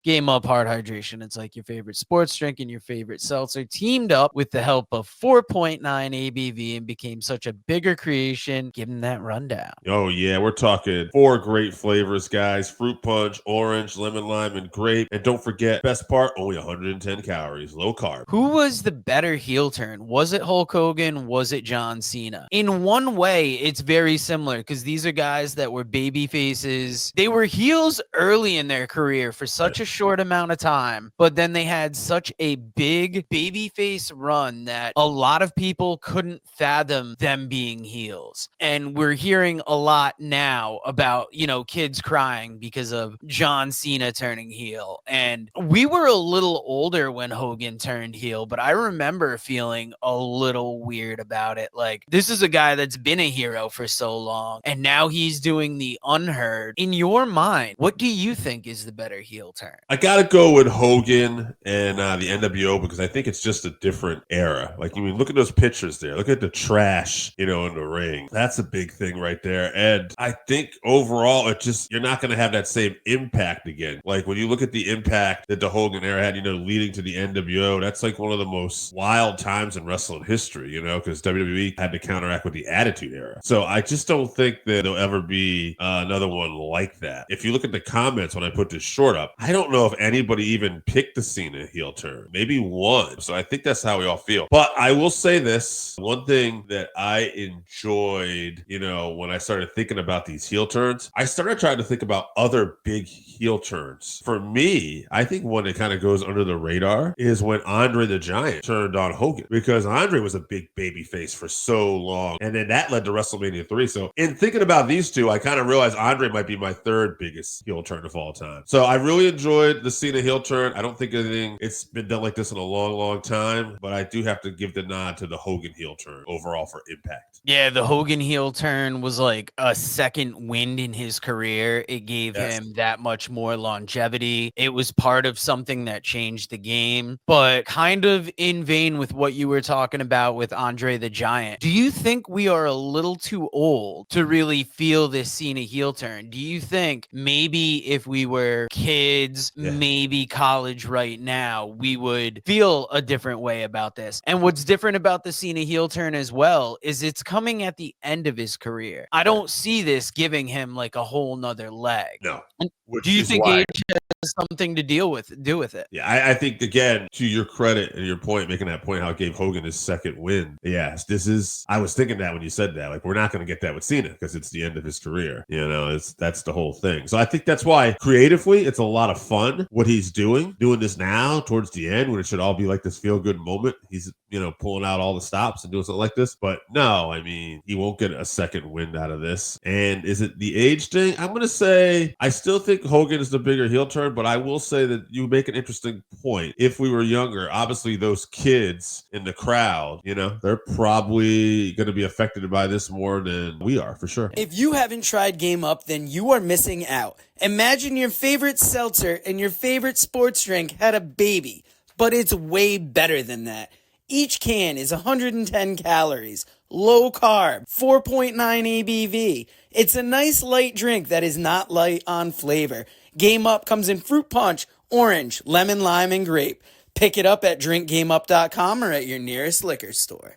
Game Up Hard Hydration. It's like your favorite sports drink and your favorite seltzer teamed up with the help of 4.9 ABV and became such a bigger creation. Give them that rundown. Oh, yeah. We're talking 4 great flavors, guys. Fruit punch, orange, lemon, lime, and grape. And don't forget, best part, only 110 calories. Low carb. Who was the better heel turn? Was it Hulk Hogan? Was it John Cena? In one way, it's very similar because these are guys that were baby faces. They were heels early in their career for such a short amount of time, but then they had such a big baby face run that a lot of people couldn't fathom them being heels. And we're hearing a lot now about, kids crying because of John Cena turning heel. And we were a little older when Hogan turned heel, but I remember feeling a little weird about it. Like, this is a guy that's been a hero for so long, and now he's doing the unheard. In your mind, what do you think is the better heel turn? I gotta go with Hogan and the NWO because I think it's just a different era. Like, I mean, look at those pictures there. Look at the trash, in the ring. That's a big thing right there. And I think overall, you're not going to have that same impact again. Like, when you look at the impact that the Hogan era had, leading to the NWO, that's like one of the most wild times in wrestling history, because WWE had to counteract with the Attitude Era. So I just don't think that there'll ever be another one like that. If you look at the comments when I put this short up, I don't know if anybody even picked the Cena heel turn. Maybe one. So I think that's how we all feel. But I will say this. One thing that I enjoyed, when I started thinking about these heel turns, I started trying to think about other big heel turns. For me, I think one that kind of goes under the radar is when Andre the Giant turned on Hogan, because Andre was a big baby face for so long. And then that led to WrestleMania 3. So in thinking about these two, I kind of realized Andre might be my third biggest heel turn of all time. So I really enjoyed the Cena heel turn. I don't think it's been done like this in a long, long time, but I do have to give the nod to the Hogan heel turn overall for impact. Yeah, the Hogan heel turn was like a second wind in his career. It gave him that much more longevity. It was part of something that changed the game, but kind of in vein with what you were talking about with Andre the Giant. Do you think we are a little too old to really feel this Cena heel turn? Do you think maybe if we were kids, maybe college right now, we would feel a different way about this? And what's different about the Cena heel turn as well is it's coming at the end of his career. I don't see this giving him like a whole nother leg. No. Do you think age has something to do with it? Yeah, I think, again, to your credit and your point, making that point, how it gave Hogan his second win. Yes, I was thinking that when you said that, like, we're not going to get that with Cena because it's the end of his career. That's the whole thing. So I think that's why creatively, it's a lot of fun what he's doing this now towards the end when it should all be like this feel good moment. He's, pulling out all the stops and doing something like this. But no, I mean, he won't get a second win out of this. And is it the age thing? I'm going to say, I still think Hogan is the bigger heel turn, but I will say that you make an interesting point. If we were younger, obviously those kids in the crowd, they're probably going to be affected by this more than we are, for sure. If you haven't tried Game Up, then you are missing out. Imagine your favorite seltzer and your favorite sports drink had a baby, but it's way better than that. Each can is 110 calories, low carb, 4.9 ABV. It's a nice light drink that is not light on flavor. Game Up comes in fruit punch, orange, lemon, lime, and grape. Pick it up at drinkgameup.com or at your nearest liquor store.